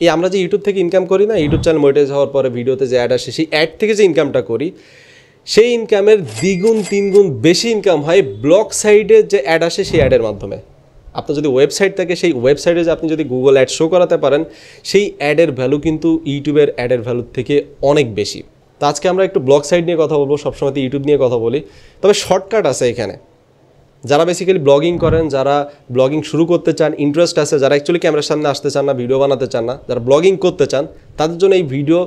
এই আমরা যে ইউটিউব থেকে ইনকাম করি না, ইউটিউব চ্যানেল মনিটাইজ হওয়ার পরে ভিডিওতে যে অ্যাড আসে, সেই অ্যাড থেকে যে ইনকামটা করি, সেই ইনকামের দ্বিগুণ 3 গুণ বেশি ইনকাম হয় ব্লগ সাইটে যে অ্যাড আসে সেই অ্যাডের মাধ্যমে। আপনার যদি ওয়েবসাইট থাকে, সেই ওয়েবসাইটে যে আপনি যদি গুগল অ্যাড শো করাতে পারেন, সেই অ্যাডের ভ্যালু কিন্তু ইউটিউবের অ্যাডের ভ্যালুর থেকে অনেক বেশি। তো আজকে আমরা একটু ব্লগ সাইট নিয়ে কথা বলবো, সবসময় তো ইউটিউব নিয়ে কথা বলি, তবে শর্টকাট আছে এখানে। যারা বেসিক্যালি ব্লগিং করেন, যারা ব্লগিং শুরু করতে চান, ইন্টারেস্ট আছে, যারা অ্যাকচুয়ালি ক্যামেরার সামনে আসতে চান না, ভিডিও বানাতে চান না, যারা ব্লগিং করতে চান, তাদের জন্য এই video.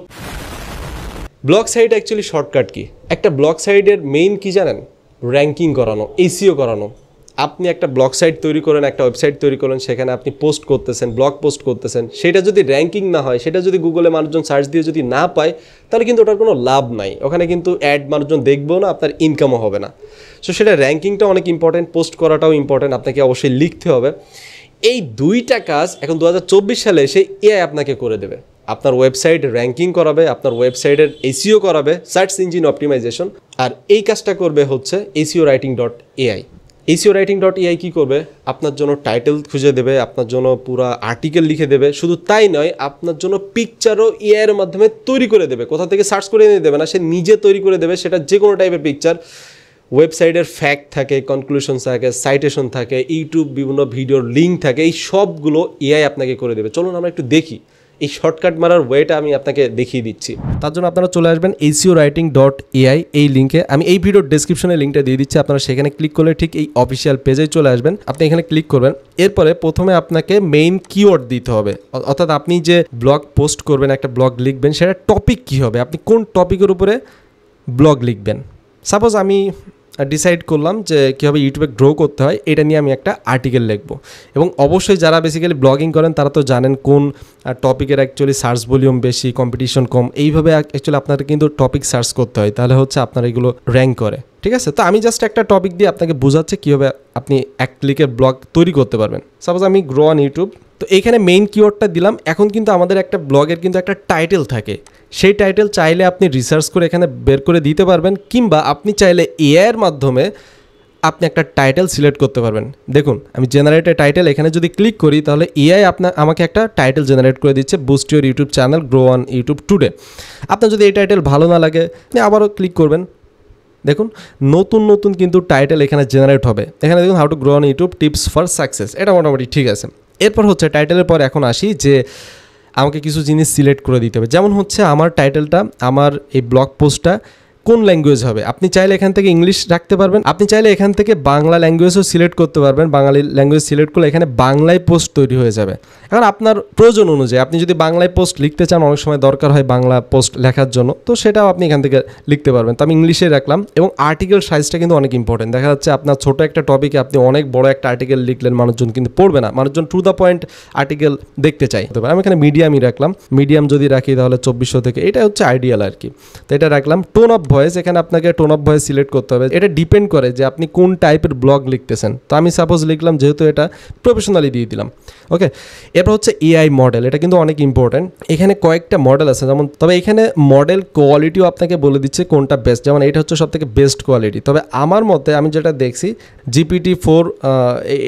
Blog site actually shortcut কি? একটা ব্লগ সাইটের মেইন কি জানেন? র্যাঙ্কিং করানো, এসইও করানো। আপনি একটা ব্লগ সাইট তৈরি করেন, একটা ওয়েবসাইট তৈরি করেন, সেখানে আপনি পোস্ট করতেছেন, ব্লগ পোস্ট করতেছেন, সেটা যদি র্যাঙ্কিং না হয়, সেটা যদি গুগলে মানুষজন সার্চ দিয়ে যদি না পায়, তাহলে কিন্তু ওটার কোনো লাভ নাই। ওখানে কিন্তু অ্যাড মানুষজন দেখবেও না, আপনার ইনকামও হবে না। সো সেটা র্যাঙ্কিংটা অনেক ইম্পর্টেন্ট, পোস্ট করাটাও ইম্পর্টেন্ট, আপনাকে অবশ্যই লিখতে হবে। এই দুইটা কাজ এখন 2024 সালে এসে এআই আপনাকে করে দেবে। আপনার ওয়েবসাইট র্যাঙ্কিং করাবে, আপনার ওয়েবসাইটের এসইও করাবে, সার্চ ইঞ্জিন অপটিমাইজেশন, আর এই কাজটা করবে হচ্ছে SEOwriting.ai। SEOwriting.ai কী করবে? আপনার জন্য টাইটেল খুঁজে দেবে, আপনার জন্য পুরো আর্টিকেল লিখে দেবে। শুধু তাই নয়, আপনার জন্য পিকচারও এআই এর মাধ্যমে তৈরি করে দেবে। কোথা থেকে সার্চ করে এনে দেবে না, সে নিজে তৈরি করে দেবে। সেটা যে কোনো টাইপের পিকচার। ওয়েবসাইটের ফ্যাক্ট থাকে, কনক্লুশন থাকে, সাইটেশন থাকে, ইউটিউব বিভিন্ন ভিডিওর লিঙ্ক থাকে, এই সবগুলো এআই আপনাকে করে দেবে। চলুন আমরা একটু দেখি এই শর্টকাট মারার ওয়েটা আমি আপনাকে দেখিয়ে দিচ্ছি। তার জন্য আপনারা চলে আসবেন SEOwriting.ai এই লিঙ্কে। আমি এই ভিডিওর ডেসক্রিপশনে লিঙ্কটা দিয়ে দিচ্ছি, আপনারা সেখানে ক্লিক করলে ঠিক এই অফিসিয়াল পেজে চলে আসবেন। আপনি এখানে ক্লিক করবেন। এরপরে প্রথমে আপনাকে মেইন কিওয়ার্ড দিতে হবে, অর্থাৎ আপনি যে ব্লগ পোস্ট করবেন, একটা ব্লগ লিখবেন, সেটা টপিক কী হবে, আপনি কোন টপিকের উপরে ব্লগ লিখবেন। সাপোজ আমি ডিসাইড করলাম যে কীভাবে ইউটিউবে গ্রো করতে হয়, এটা নিয়ে আমি একটা আর্টিকেল লিখবো। এবং অবশ্যই যারা বেসিক্যালি ব্লগিং করেন তারা তো জানেন কোন টপিকের অ্যাকচুয়ালি সার্চ ভলিউম বেশি, কম্পিটিশন কম, এইভাবে অ্যাকচুয়ালি আপনাদের কিন্তু টপিক সার্চ করতে হয়, তাহলে হচ্ছে আপনার এগুলো র্যাঙ্ক করে। ঠিক আছে, তো আমি জাস্ট একটা টপিক দিয়ে আপনাকে বোঝাচ্ছি কীভাবে আপনি এক ক্লিকের ব্লগ তৈরি করতে পারবেন। সাপোজ আমি গ্রো অন ইউটিউব, তো এইখানে মেইন কিওয়ার্ডটা দিলাম। এখন কিন্তু আমাদের একটা ব্লগের কিন্তু একটা টাইটেল থাকে, সেই টাইটেল চাইলে আপনি রিসার্চ করে এখানে বের করে দিতে পারবেন, কিংবা আপনি চাইলে এআইয়ের মাধ্যমে আপনি একটা টাইটেল সিলেক্ট করতে পারবেন। দেখুন, আমি জেনারেট এ টাইটেল এখানে যদি ক্লিক করি, তাহলে এআই আমাকে একটা টাইটেল জেনারেট করে দিচ্ছে, boost your YouTube channel, grow on YouTube today. আপনার যদি এই টাইটেল ভালো না লাগে, আপনি আবারও ক্লিক করবেন। দেখুন, নতুন নতুন কিন্তু টাইটেল এখানে জেনারেট হবে। এখানে দেখুন, how to grow on YouTube, tips for success, এটা মোটামুটি ঠিক আছে। এরপর হচ্ছে টাইটেলের পর এখন আসি যে আমাকে কিছু জিনিস সিলেক্ট করে দিতে হবে। যেমন হচ্ছে আমার টাইটেলটা, আমার এই ব্লগ পোস্টটা কোন ল্যাঙ্গুয়েজ হবে। আপনি চাইলে এখান থেকে ইংলিশ রাখতে পারবেন, আপনি চাইলে এখান থেকে বাংলা ল্যাঙ্গুয়েজও সিলেক্ট করতে পারবেন। বাঙালি ল্যাঙ্গুয়েজ সিলেক্ট করলে এখানে বাংলায় পোস্ট তৈরি হয়ে যাবে। এখন আপনার প্রয়োজন অনুযায়ী আপনি যদি বাংলায় পোস্ট লিখতে চান, অনেক সময় দরকার হয় বাংলা পোস্ট লেখার জন্য, তো সেটাও আপনি এখান থেকে লিখতে পারবেন। তো আমি ইংলিশে রাখলাম। এবং আর্টিকেল সাইজটা কিন্তু অনেক ইম্পর্টেন্ট। দেখা যাচ্ছে আপনার ছোট একটা টপিকে আপনি অনেক বড় একটা আর্টিকেল লিখলেন, মানুষজন কিন্তু পড়বে না, মানুষজন টু দ্য পয়েন্ট আর্টিকেল দেখতে চাই। আমি এখানে মিডিয়ামই রাখলাম। মিডিয়াম যদি রাখি তাহলে 2400 থেকে, এটা হচ্ছে আইডিয়াল আর কি। তো এটা রাখলাম। টোন অফ ভয়েস, এখানে আপনাকে টোন অফ ভয়েস সিলেক্ট করতে হবে। এটা ডিপেন্ড করে যে আপনি কোন টাইপের ব্লগ লিখতেছেন। তো আমি সাপোজ লিখলাম, যেহেতু এটা প্রফেশনালি দিয়ে দিলাম। ওকে, এরপর হচ্ছে এআই মডেল, এটা কিন্তু অনেক ইম্পর্টেন্ট। এখানে কয়েকটা মডেল আছে, যেমন, তবে এখানে মডেল কোয়ালিটিও আপনাকে বলে দিচ্ছে কোনটা বেস্ট। যেমন এটা হচ্ছে সবথেকে বেস্ট কোয়ালিটি, তবে আমার মতে আমি যেটা দেখছি GPT-4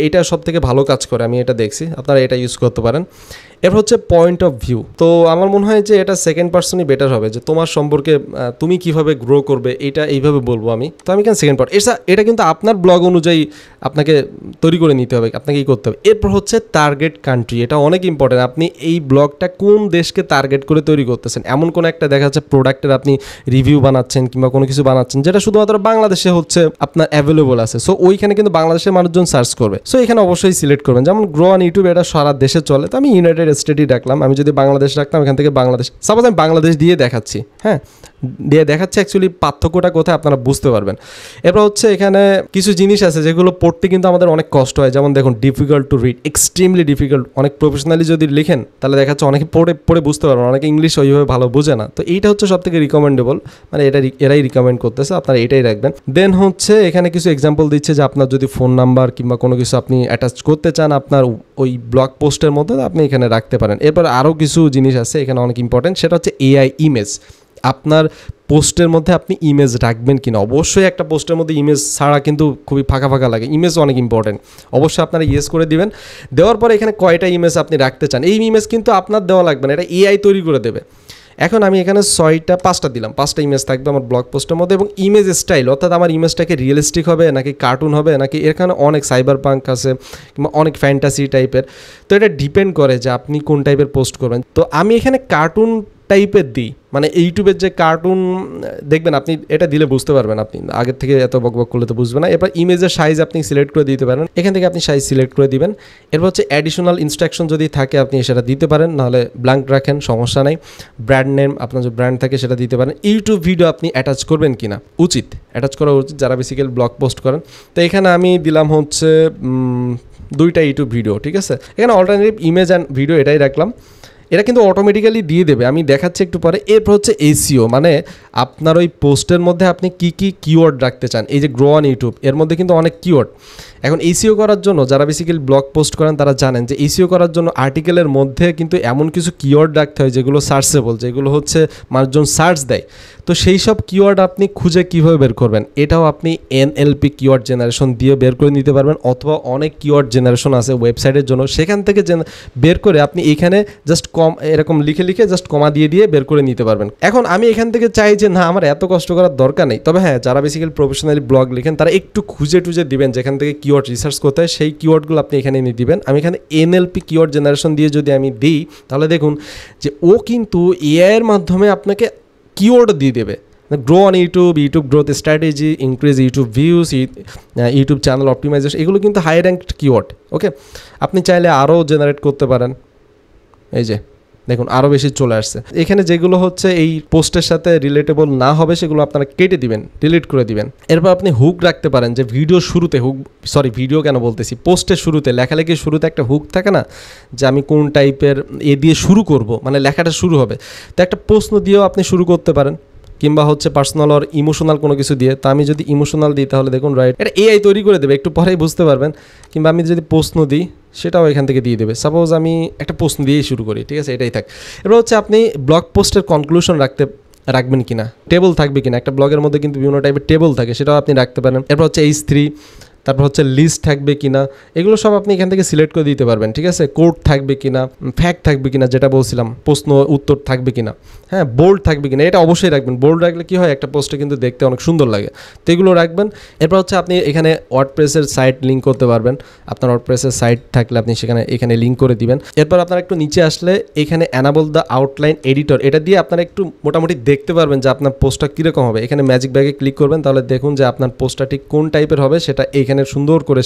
এইটা সবথেকে ভালো কাজ করে, আমি এটা দেখছি। আপনারা এটা ইউজ করতে পারেন। এরপর হচ্ছে পয়েন্ট অফ ভিউ। তো আমার মনে হয় যে এটা সেকেন্ড পার্সনই বেটার হবে, যে তোমার সম্পর্কে তুমি কিভাবে গ্রো করবে, এটা এইভাবে বলবো আমি। তো আমি কেন সেকেন্ড পার্ট, এটা কিন্তু আপনার ব্লগ অনুযায়ী আপনাকে তৈরি করে নিতে হবে, আপনাকে এই করতে হবে। এরপর হচ্ছে টার্গেট কান্ট্রি, এটা অনেক ইম্পর্টেন্ট। আপনি এই ব্লগটা কোন দেশকে টার্গেট করে তৈরি করতেছেন। এমন কোনো একটা দেখা যাচ্ছে প্রোডাক্টের আপনি রিভিউ বানাচ্ছেন কিংবা কোনো কিছু বানাচ্ছেন যেটা শুধুমাত্র বাংলাদেশে হচ্ছে আপনার অ্যাভেলেবল আছে, সো ওইখানে কিন্তু বাংলাদেশের মানুষজন সার্চ করবে। সো এখানে অবশ্যই সিলেক্ট করবেন। যেমন গ্রো অন ইউটিউব, এটা সারা দেশে চলে, তো আমি ইউনাইটেড স্টেটই রাখলাম। আমি যদি বাংলাদেশ রাখতাম, এখান থেকে বাংলাদেশ, সাপোজ আমি বাংলাদেশ দিয়ে দেখাচ্ছি, হ্যাঁ, দিয়ে দেখাচ্ছে অ্যাকচুয়ালি পার্থক্যটা কোথায় আপনারা বুঝতে পারবেন। এরপর হচ্ছে এখানে কিছু জিনিস আছে যেগুলো পড়তে কিন্তু আমাদের অনেক কষ্ট হয়। যেমন দেখুন, difficult to read, extremely difficult. অনেক প্রফেশনালি যদি লিখেন তাহলে দেখাচ্ছে অনেকে পড়ে বুঝতে পারবেন, অনেকে ইংলিশ ওইভাবে ভালো বোঝে না। তো এইটা হচ্ছে সব থেকে রিকমেন্ডেবল, মানে এরাই রিকমেন্ড করতেছে, আপনারা এটাই রাখবেন। দেন হচ্ছে এখানে কিছু এক্সাম্পল দিচ্ছে যে আপনার যদি ফোন নাম্বার কিংবা কোনো কিছু আপনি অ্যাটাচ করতে চান আপনার ওই ব্লগ পোস্টের মধ্যে, আপনি এখানে রাখতে পারেন। এরপর আরও কিছু জিনিস আছে এখানে অনেক ইম্পর্টেন্ট, সেটা হচ্ছে এআই ইমেজ। আপনার পোস্টের মধ্যে আপনি ইমেজ রাখবেন কিনা। অবশ্যই একটা পোস্টের মধ্যে ইমেজ ছাড়া কিন্তু খুবই ফাঁকা ফাঁকা লাগে, ইমেজ অনেক ইম্পর্টেন্ট। অবশ্যই আপনারা ইয়েস করে দিবেন। দেওয়ার পরে এখানে কয়টা ইমেজ আপনি রাখতে চান, এই ইমেজ কিন্তু আপনার দেওয়া লাগবে না, এটা এআই তৈরি করে দেবে। এখন আমি এখানে 5টা দিলাম, 5টা ইমেজ থাকবে আমার ব্লগ পোস্টের মধ্যে। এবং ইমেজ স্টাইল, অর্থাৎ আমার ইমেজটাকে রিয়েলিস্টিক হবে নাকি কার্টুন হবে, নাকি এখানে অনেক সাইবার পাঙ্ক আছে কিংবা অনেক ফ্যান্টাসি টাইপের। তো এটা ডিপেন্ড করে যে আপনি কোন টাইপের পোস্ট করবেন। তো আমি এখানে কার্টুন টাইপের দিই, মানে ইউটিউবের যে কার্টুন দেখবেন আপনি, এটা দিলে বুঝতে পারবেন, আপনি আগের থেকে এত বকবক করলে তো বুঝবেন না। এরপর ইমেজের সাইজ আপনি সিলেক্ট করে দিতে পারেন, এখান থেকে আপনি সাইজ সিলেক্ট করে দিবেন। এরপর হচ্ছে অ্যাডিশনাল ইনস্ট্রাকশন যদি থাকে আপনি সেটা দিতে পারেন, নাহলে ব্ল্যাঙ্ক রাখেন, সমস্যা নাই। ব্র্যান্ড নেম, আপনার যে ব্র্যান্ড থাকে সেটা দিতে পারেন। ইউটিউব ভিডিও আপনি অ্যাটাচ করবেন কিনা, উচিত, অ্যাটাচ করা উচিত যারা বেসিক্যালি ব্লগ পোস্ট করেন। তো এখানে আমি দিলাম হচ্ছে 2টা ইউটিউব ভিডিও, ঠিক আছে। এখানে অল্টারনেটিভ ইমেজ অ্যান্ড ভিডিও এটাই রাখলাম। এটা কিন্তু অটোমেটিক্যালি দিয়ে দেবে, আমি দেখাচ্ছি একটু পরে। এরপর হচ্ছে এসইও, মানে আপনার ওই পোস্টের মধ্যে আপনি কি কি কিওয়ার্ড রাখতে চান। এই যে গ্রো অন ইউটিউব, এর মধ্যে কিন্তু অনেক কিওয়ার্ড। এখন এসইও করার জন্য যারা বেসিক্যালি ব্লগ পোস্ট করেন তারা জানেন যে এসইও করার জন্য আর্টিকেলের মধ্যে কিন্তু এমন কিছু কিওয়ার্ড রাখতে হয় যেগুলো সার্চেবল, যেগুলো হচ্ছে মানুষজন সার্চ দেয়। তো সেই সব কিওয়ার্ড আপনি খুঁজে কীভাবে বের করবেন, এটাও আপনি এনএলপি কিওয়ার্ড জেনারেশন দিয়ে বের করে নিতে পারবেন, অথবা অনেক কিওয়ার্ড জেনারেশন আছে ওয়েবসাইটের জন্য, সেখান থেকে বের করে আপনি এখানে জাস্ট এরকম লিখে লিখে জাস্ট কমা দিয়ে দিয়ে বের করে নিতে পারবেন। এখন আমি এখান থেকে চাই যে না, আমার এত কষ্ট করার দরকার নেই। তবে হ্যাঁ, যারা বেসিক্যালি প্রফেশনালি ব্লগ লিখেন তারা একটু খুঁজে টুজে দিবেন যেখান থেকে কিওয়ার্ড রিসার্চ করতে হয়, সেই কিওয়ার্ডগুলো আপনি এখানে নিয়ে দিবেন। আমি এখানে এনএলপি কিওয়ার্ড জেনারেশন দিয়ে যদি আমি দিই, তাহলে দেখুন যে ও কিন্তু এআই এর মাধ্যমে আপনাকে কিওয়ার্ড দিয়ে দেবে। Grow on YouTube, YouTube growth strategy, increase YouTube views, YouTube channel optimisation, এগুলো কিন্তু হাই র্যাঙ্কড কিওয়ার্ড। ওকে, আপনি চাইলে আরও জেনারেট করতে পারেন। এই যে দেখুন আরও বেশি চলে আসছে। এখানে যেগুলো হচ্ছে এই পোস্টের সাথে রিলেটেবল না হবে সেগুলো আপনারা কেটে দিবেন, ডিলিট করে দিবেন। এরপর আপনি হুক রাখতে পারেন, যে ভিডিও শুরুতে ভিডিও কেন বলতেছি, পোস্টের শুরুতে, লেখালেখির শুরুতে একটা হুক থাকে না, যে আমি কোন টাইপের দিয়ে শুরু করব, মানে লেখাটা শুরু হবে। তো একটা প্রশ্ন দিয়েও আপনি শুরু করতে পারেন, কিংবা হচ্ছে পার্সোনাল আর ইমোশনাল কোনো কিছু দিয়ে। তো আমি যদি ইমোশনাল দিই তাহলে দেখুন রাইট, এটা এআই তৈরি করে দেবে, একটু পরেই বুঝতে পারবেন। কিংবা আমি যদি প্রশ্ন দিই সেটাও এখান থেকে দিয়ে দেবে। সাপোজ আমি একটা প্রশ্ন দিয়েই শুরু করি, ঠিক আছে, এটাই থাক। এবার হচ্ছে আপনি ব্লগ পোস্টের কনক্লুশন রাখবেন কিনা, টেবল থাকবে কিনা। একটা ব্লগের মধ্যে কিন্তু বিভিন্ন টাইপের টেবল থাকে, সেটাও আপনি রাখতে পারেন। এরপর হচ্ছে H3, তারপর হচ্ছে লিস্ট থাকবে কিনা, এগুলো সব আপনি এখান থেকে সিলেক্ট করে দিতে পারবেন, ঠিক আছে। কোড থাকবে কিনা, ফ্যাক্ট থাকবে কিনা, যেটা বলছিলাম, প্রশ্ন উত্তর থাকবে কিনা, হ্যাঁ, বোল্ড থাকবে কিনা, এটা অবশ্যই রাখবেন। বোল্ড রাখলে কি হয়, একটা পোস্টে কিন্তু দেখতে অনেক সুন্দর লাগে, তো এগুলো রাখবেন। এরপর হচ্ছে আপনি এখানে ওয়ার্ডপ্রেসের সাইট লিঙ্ক করতে পারবেন। আপনার ওয়ার্ডপ্রেসের সাইট থাকলে আপনি এখানে লিঙ্ক করে দিবেন। এরপর আপনারা একটু নিচে আসলে এখানে অ্যানাবল দ্য আউটলাইন এডিটর, এটা দিয়ে আপনারা একটু মোটামুটি দেখতে পারবেন যে আপনার পোস্টটা কীরকম হবে। এখানে ম্যাজিক ব্যাগে ক্লিক করবেন, তাহলে দেখুন যে আপনার পোস্টটা ঠিক কোন টাইপের হবে সেটা এখানে সুন্দর করে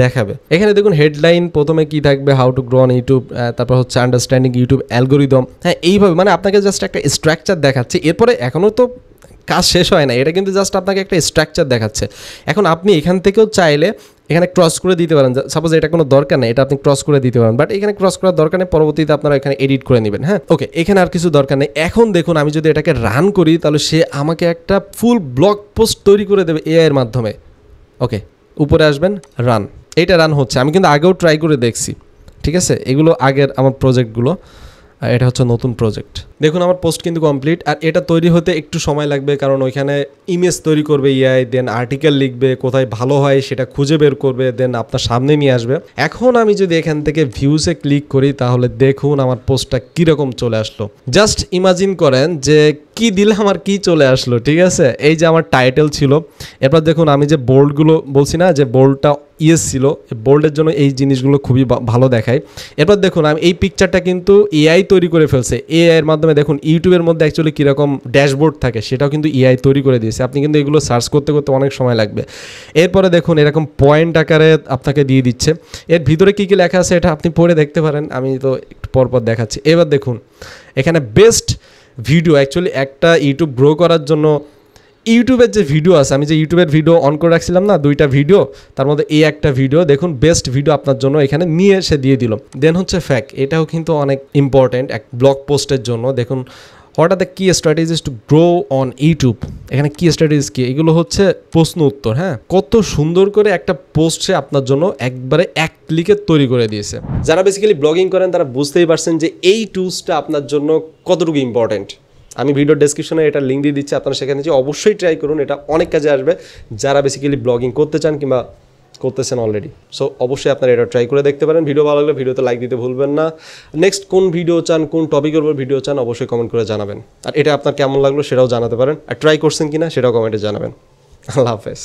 দেখাবে। এখানে দেখুন হেডলাইন প্রথমে কি থাকবে, how to grow on YouTube, তারপর হচ্ছে আন্ডারস্ট্যান্ডিং ইউটিউব অ্যালগোরিদম। হ্যাঁ, এইভাবে মানে আপনাকে জাস্ট একটা স্ট্রাকচার দেখাচ্ছে। এরপরে এখনও তো কাজ শেষ হয় না, এটা কিন্তু জাস্ট আপনাকে একটা স্ট্রাকচার দেখাচ্ছে। এখন আপনি এখান থেকেও চাইলে এখানে ক্রস করে দিতে পারেন। সাপোজ এটা কোনো দরকার নেই, এটা আপনি ক্রস করে দিতে পারেন, বাট এখানে ক্রস করার দরকার নেই, পরবর্তীতে আপনারা এখানে এডিট করে নেবেন। হ্যাঁ, ওকে, এখানে আর কিছু দরকার নেই। এখন দেখুন আমি যদি এটাকে রান করি তাহলে সে আমাকে একটা ফুল ব্লগ পোস্ট তৈরি করে দেবে এআই এর মাধ্যমে। ওকে, উপরে আসবেন, রান, এইটা রান হচ্ছে। আমি কিন্তু আগেও ট্রাই করে দেখছি, ঠিক আছে, এগুলো আগের আমার প্রজেক্টগুলো, এটা হচ্ছে নতুন প্রজেক্ট। দেখুন আমার পোস্ট কিন্তু কমপ্লিট। আর এটা তৈরি হতে একটু সময় লাগবে, কারণ ওইখানে ইমেজ তৈরি করবে এআই, দেন আর্টিকেল লিখবে, কোথায় ভালো হয় সেটা খুঁজে বের করবে, দেন আপনার সামনে নিয়ে আসবে। এখন আমি যদি এখান থেকে ভিউসে ক্লিক করি তাহলে দেখুন আমার পোস্টটা কীরকম চলে আসলো। জাস্ট ইমাজিন করেন যে কি দিলে আমার কি চলে আসলো, ঠিক আছে। এই যে আমার টাইটেল ছিল, এরপর দেখুন আমি যে বোল্ডগুলো বলছি না, যে বোল্ডটা ইয়েস ছিল, বোল্ডের জন্য এই জিনিসগুলো খুবই ভালো দেখায়। এরপর দেখুন আমি এই পিকচারটা কিন্তু এআই তৈরি করে ফেলছে। এআই এর মাধ্যমে দেখুন ইউটিউবের মধ্যে অ্যাকচুয়ালি কীরকম ড্যাশবোর্ড থাকে সেটাও কিন্তু এআই তৈরি করে দিয়েছে। আপনি কিন্তু এগুলো সার্চ করতে করতে অনেক সময় লাগবে। এরপরে দেখুন এরকম পয়েন্ট আকারে আপনাকে দিয়ে দিচ্ছে, এর ভিতরে কী কী লেখা আছে এটা আপনি পড়ে দেখতে পারেন, আমি তো একটু পরপর দেখাচ্ছি। এবার দেখুন এখানে বেস্ট ভিডিও, অ্যাকচুয়ালি একটা ইউটিউব গ্রো করার জন্য ইউটিউবের যে ভিডিও আছে, আমি যে ইউটিউবের ভিডিও অন করে রাখছিলাম না, 2টা ভিডিও, তার মধ্যে এই একটা ভিডিও দেখুন বেস্ট ভিডিও আপনার জন্য এখানে নিয়ে এসে দিয়ে দিল। দেন হচ্ছে ফ্যাক্ট, এটাও কিন্তু অনেক ইম্পর্ট্যান্ট এক ব্লগ পোস্টের জন্য। দেখুন হোয়াট আর দ্য কি strategies to grow on YouTube, এখানে কি স্ট্র্যাটেজিস কি, এগুলো হচ্ছে প্রশ্ন উত্তর। হ্যাঁ, কত সুন্দর করে একটা পোস্ট সে আপনার জন্য একবারে এক ক্লিকে তৈরি করে দিয়েছে। যারা বেসিক্যালি ব্লগিং করেন তারা বুঝতেই পারছেন যে এই টুলসটা আপনার জন্য কতটুকু ইম্পর্ট্যান্ট। আমি ভিডিও ডেসক্রিপশনে এটা লিঙ্ক দিয়ে দিচ্ছি, আপনারা সেখানে যে অবশ্যই ট্রাই করুন, এটা অনেক কাজে আসবে যারা বেসিক্যালি ব্লগিং করতে চান কিংবা করতেছেন অলরেডি। সো অবশ্যই আপনারা এটা ট্রাই করে দেখতে পারেন। ভিডিও ভালো লাগলে ভিডিওতে লাইক দিতে ভুলবেন না। নেক্সট কোন ভিডিও চান, কোন টপিকের উপর ভিডিও চান অবশ্যই কমেন্ট করে জানাবেন। আর এটা আপনার কেমন লাগলো সেটাও জানাতে পারেন, আর ট্রাই করছেন কিনা সেটাও কমেন্টে জানাবেন। আল্লাহ হাফেজ।